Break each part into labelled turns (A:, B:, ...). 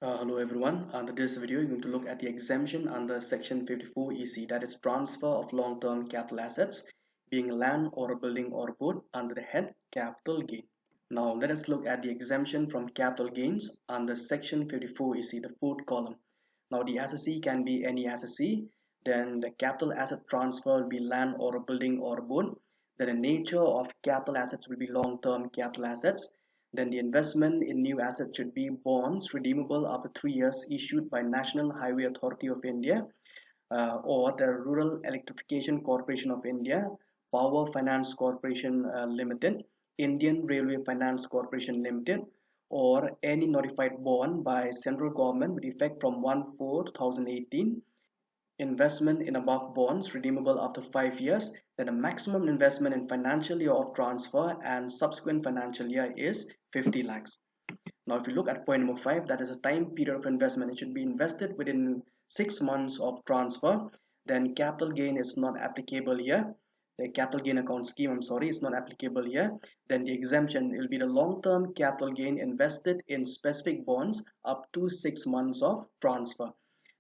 A: Hello everyone. Under this video, you're going to look at the exemption under Section 54 EC, that is transfer of long-term capital assets, being land or a building or boat, under the head capital gain. Now let us look at the exemption from capital gains under Section 54 EC, the fourth column. Now the assessee can be any assessee. Then the capital asset transfer will be land or a building or a boat. Then the nature of capital assets will be long-term capital assets. Then the investment in new assets should be bonds redeemable after 3 years issued by National Highway Authority of India or the Rural Electrification Corporation of India, Power Finance Corporation Limited, Indian Railway Finance Corporation Limited, or any notified bond by central government with effect from 1/4/2018. Investment in above bonds redeemable after 5 years, then the maximum investment in financial year of transfer and subsequent financial year is 50 lakhs. Now if you look at point number 5, that is a time period of investment. It should be invested within 6 months of transfer. Then capital gain is not applicable here. The capital gain account scheme, is not applicable here. Then the exemption will be the long-term capital gain invested in specific bonds up to 6 months of transfer.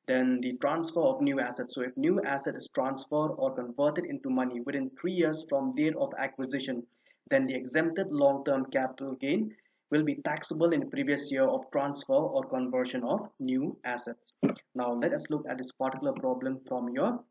A: Then the transfer of new assets. So if new asset is transferred or converted into money within 3 years from date of acquisition, then the exempted long-term capital gain will be taxable in the previous year of transfer or conversion of new assets. Now let us look at this particular problem from your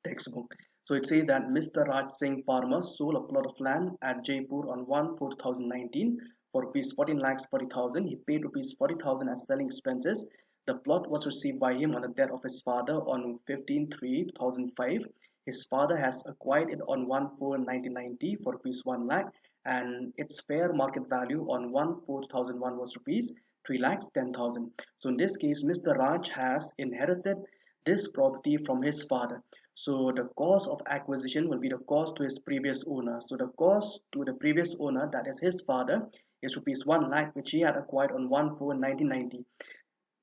A: textbook. So it says that Mr. Raj Singh Parmar sold a plot of land at Jaipur on 1/4/2019 for rupees 14 lakhs 40,000. He paid rupees 40,000 as selling expenses. The plot was received by him on the death of his father on 15/3/2005. His father has acquired it on 1/4/1990 for rupees 1 lakh, and its fair market value on 1/4/2001 was rupees 3 lakhs 10,000. So in this case, Mr. Raj has inherited this property from his father. So the cost of acquisition will be the cost to his previous owner. So the cost to the previous owner, that is his father, is rupees 1 lakh, which he had acquired on 1/4/1990.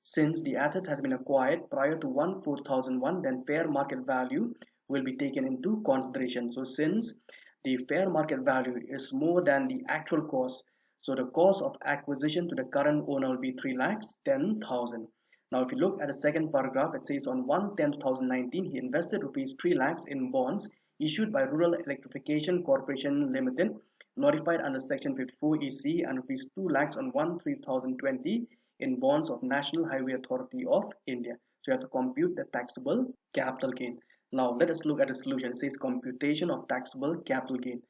A: Since the assets has been acquired prior to 1/4/2001, then fair market value will be taken into consideration. So since the fair market value is more than the actual cost, so the cost of acquisition to the current owner will be 3 lakhs 10,000. Now if you look at the second paragraph, it says on 1/10/2019 he invested rupees 3 lakhs in bonds issued by Rural Electrification Corporation Limited, notified under section 54 EC, and rupees 2 lakhs on 1/3/2020 in bonds of National Highway Authority of India. So you have to compute the taxable capital gain. Now let us look at the solution. It says computation of taxable capital gain.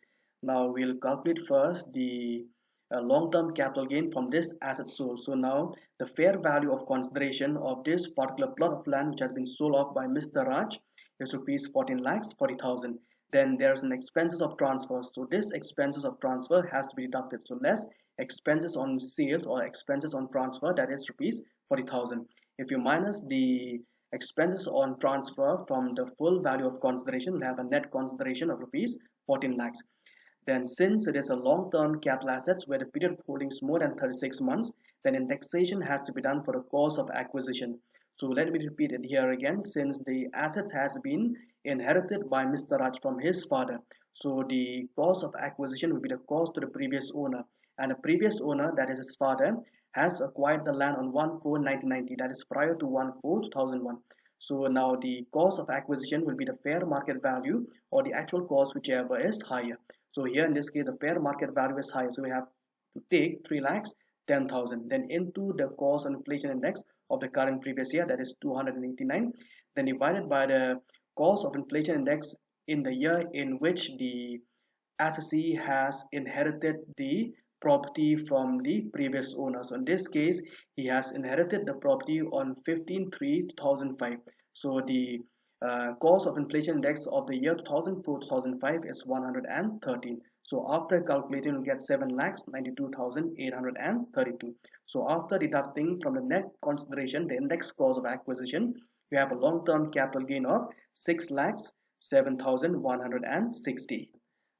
A: Now we'll calculate first the long-term capital gain from this asset sold. So now the fair value of consideration of this particular plot of land which has been sold off by Mr. Raj is rupees 14 lakhs 40,000. Then there's an expenses of transfer. So this expenses of transfer has to be deducted. So less expenses on sales or expenses on transfer, that is rupees 40,000. If you minus the expenses on transfer from the full value of consideration, we'll have a net consideration of rupees 14 lakhs. Then since it is a long-term capital assets where the period of holding is more than 36 months, then indexation has to be done for the cost of acquisition. So let me repeat it here again. Since the assets has been inherited by Mr. Raj from his father, so the cost of acquisition will be the cost to the previous owner, and the previous owner, that is his father, has acquired the land on 1/4/1990, that is prior to 1/4/2001. So now the cost of acquisition will be the fair market value or the actual cost, whichever is higher. So here in this case the fair market value is higher, so we have to take 3 lakhs 10,000, then into the cost and inflation index of the current previous year, that is 289, then divided by the cost of inflation index in the year in which the assessee has inherited the property from the previous owner. So in this case he has inherited the property on 15/3/2005. So the cost of inflation index of the year 2004-2005 is 113. So after calculating we get 7 lakhs 92,832. So after deducting from the net consideration the index cost of acquisition, we have a long-term capital gain of 6 lakhs 7,160.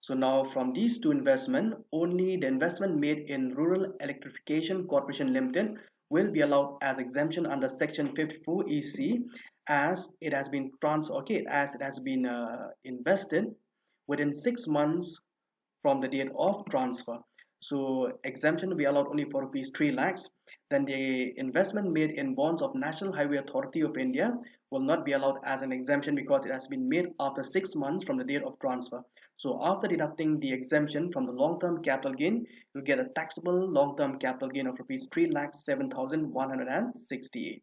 A: So now from these two investments, only the investment made in Rural Electrification Corporation Limited will be allowed as exemption under section 54 EC, as it has been invested within 6 months from the date of transfer. So exemption will be allowed only for rupees 3 lakhs. Then the investment made in bonds of National Highway Authority of India will not be allowed as an exemption because it has been made after 6 months from the date of transfer. So after deducting the exemption from the long-term capital gain, you get a taxable long-term capital gain of rupees 3 lakhs 7,168.